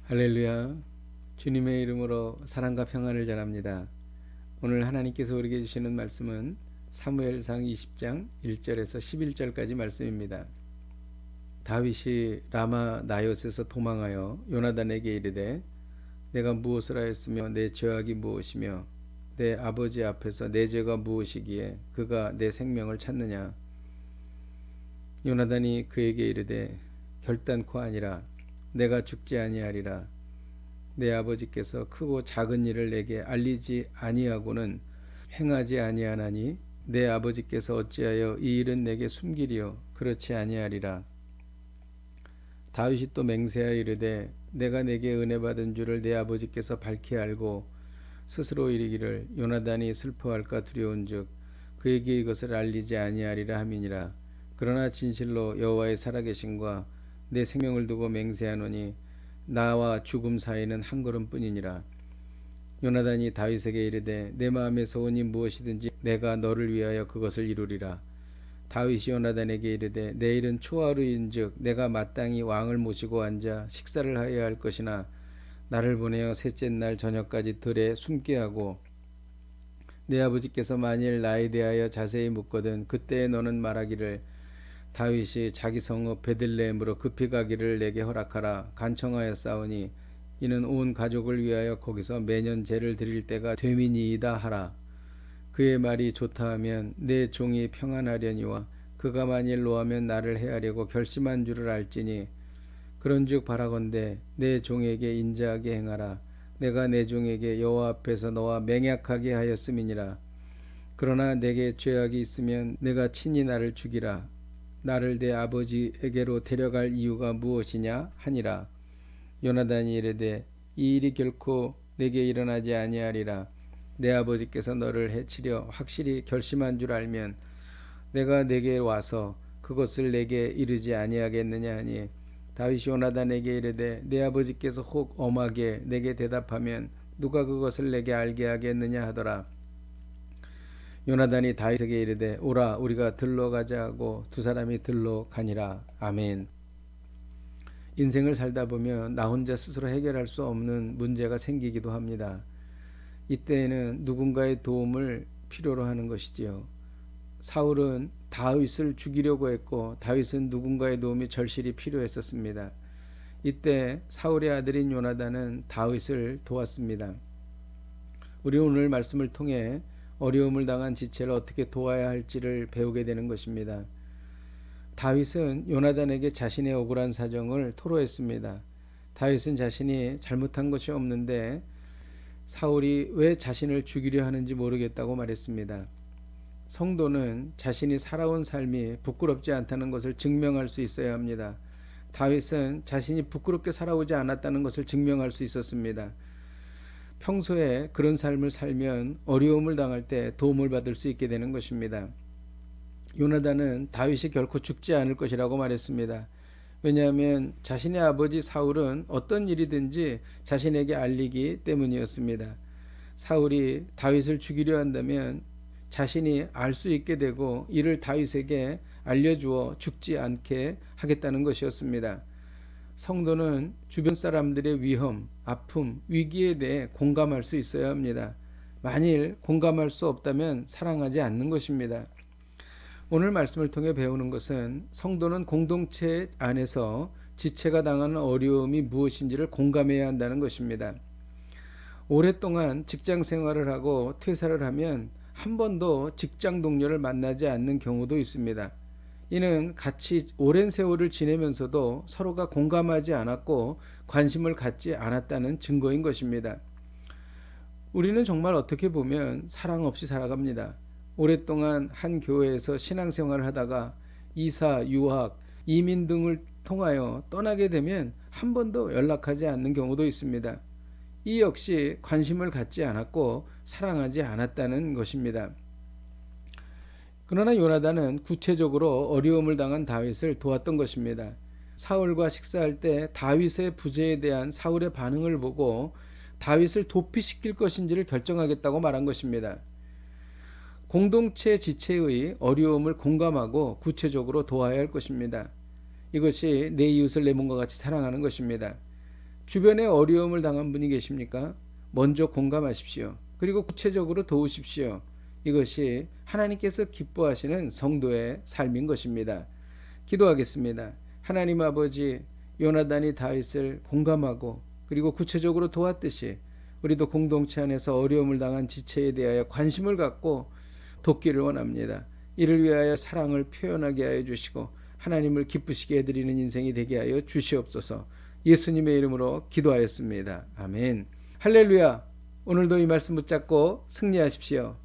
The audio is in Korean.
할렐루야. 주님의 이름으로 사랑과 평안을 전합니다. 오늘 하나님께서 우리에게 주시는 말씀은 사무엘상 20장 1절에서 11절까지 말씀입니다. 다윗이 라마 나요스에서 도망하여 요나단에게 이르되 내가 무엇을 하였으며 내 죄악이 무엇이며 내 아버지 앞에서 내 죄가 무엇이기에 그가 내 생명을 찾느냐. 요나단이 그에게 이르되 결단코 아니라 내가 죽지 아니하리라. 내 아버지께서 크고 작은 일을 내게 알리지 아니하고는 행하지 아니하나니 내 아버지께서 어찌하여 이 일은 내게 숨기리요 그렇지 아니하리라. 다윗이 또 맹세하여 이르되 내가 내게 은혜 받은 줄을 내 아버지께서 밝히 알고 스스로 이르기를 요나단이 슬퍼할까 두려운즉 그에게 이것을 알리지 아니하리라 함이니라. 그러나 진실로 여호와의 살아계심과 내 생명을 두고 맹세하노니 나와 죽음 사이는 한 걸음뿐이니라. 요나단이 다윗에게 이르되 내 마음에 소원이 무엇이든지 내가 너를 위하여 그것을 이루리라. 다윗이 요나단에게 이르되 내일은 초하루인즉 내가 마땅히 왕을 모시고 앉아 식사를 하여야 할 것이나 나를 보내어 셋째 날 저녁까지 들에 숨게 하고 내 아버지께서 만일 나에 대하여 자세히 묻거든 그때에 너는 말하기를 다윗이 자기 성읍 베들레헴으로 급히 가기를 내게 허락하라. 간청하였사오니 이는 온 가족을 위하여 거기서 매년 제를 드릴 때가 되미니이다 하라. 그의 말이 좋다 하면 내 종이 평안하려니와 그가 만일 노하면 나를 해하려고 결심한 줄을 알지니 그런즉 바라건대 내 종에게 인자하게 행하라. 내가 내 종에게 여호와 앞에서 너와 맹약하게 하였음이니라. 그러나 내게 죄악이 있으면 내가 친히 나를 죽이라. 나를 내 아버지에게로 데려갈 이유가 무엇이냐 하니라. 요나단이 이르되 이 일이 결코 내게 일어나지 아니하리라. 내 아버지께서 너를 해치려 확실히 결심한 줄 알면 내가 내게 와서 그것을 내게 이르지 아니하겠느냐 하니 다윗이 요나단에게 이르되 내 아버지께서 혹 엄하게 내게 대답하면 누가 그것을 내게 알게 하겠느냐 하더라. 요나단이 다윗에게 이르되 오라 우리가 들러 가자 하고 두 사람이 들러 가니라. 아멘. 인생을 살다 보면 나 혼자 스스로 해결할 수 없는 문제가 생기기도 합니다. 이때에는 누군가의 도움을 필요로 하는 것이지요. 사울은 다윗을 죽이려고 했고 다윗은 누군가의 도움이 절실히 필요했었습니다. 이때 사울의 아들인 요나단은 다윗을 도왔습니다. 우리는 오늘 말씀을 통해 어려움을 당한 지체를 어떻게 도와야 할지를 배우게 되는 것입니다. 다윗은 요나단에게 자신의 억울한 사정을 토로했습니다. 다윗은 자신이 잘못한 것이 없는데 사울이 왜 자신을 죽이려 하는지 모르겠다고 말했습니다. 성도는 자신이 살아온 삶이 부끄럽지 않다는 것을 증명할 수 있어야 합니다. 다윗은 자신이 부끄럽게 살아오지 않았다는 것을 증명할 수 있었습니다. 평소에 그런 삶을 살면 어려움을 당할 때 도움을 받을 수 있게 되는 것입니다. 요나단은 다윗이 결코 죽지 않을 것이라고 말했습니다. 왜냐하면 자신의 아버지 사울은 어떤 일이든지 자신에게 알리기 때문이었습니다. 사울이 다윗을 죽이려 한다면 자신이 알 수 있게 되고 이를 다윗에게 알려주어 죽지 않게 하겠다는 것이었습니다. 성도는 주변 사람들의 위험, 아픔, 위기에 대해 공감할 수 있어야 합니다. 만일 공감할 수 없다면 사랑하지 않는 것입니다. 오늘 말씀을 통해 배우는 것은 성도는 공동체 안에서 지체가 당하는 어려움이 무엇인지를 공감해야 한다는 것입니다. 오랫동안 직장 생활을 하고 퇴사를 하면 한 번도 직장 동료를 만나지 않는 경우도 있습니다. 이는 같이 오랜 세월을 지내면서도 서로가 공감하지 않았고 관심을 갖지 않았다는 증거인 것입니다. 우리는 정말 어떻게 보면 사랑 없이 살아갑니다. 오랫동안 한 교회에서 신앙생활을 하다가 이사, 유학, 이민 등을 통하여 떠나게 되면 한 번도 연락하지 않는 경우도 있습니다. 이 역시 관심을 갖지 않았고 사랑하지 않았다는 것입니다. 그러나 요나단은 구체적으로 어려움을 당한 다윗을 도왔던 것입니다. 사울과 식사할 때 다윗의 부재에 대한 사울의 반응을 보고 다윗을 도피시킬 것인지를 결정하겠다고 말한 것입니다. 공동체 지체의 어려움을 공감하고 구체적으로 도와야 할 것입니다. 이것이 내 이웃을 내 몸과 같이 사랑하는 것입니다. 주변에 어려움을 당한 분이 계십니까? 먼저 공감하십시오. 그리고 구체적으로 도우십시오. 이것이 하나님께서 기뻐하시는 성도의 삶인 것입니다. 기도하겠습니다. 하나님 아버지, 요나단이 다윗을 공감하고 그리고 구체적으로 도왔듯이 우리도 공동체 안에서 어려움을 당한 지체에 대하여 관심을 갖고 돕기를 원합니다. 이를 위하여 사랑을 표현하게 하여 주시고 하나님을 기쁘시게 해드리는 인생이 되게 하여 주시옵소서. 예수님의 이름으로 기도하였습니다. 아멘. 할렐루야. 오늘도 이 말씀 붙잡고 승리하십시오.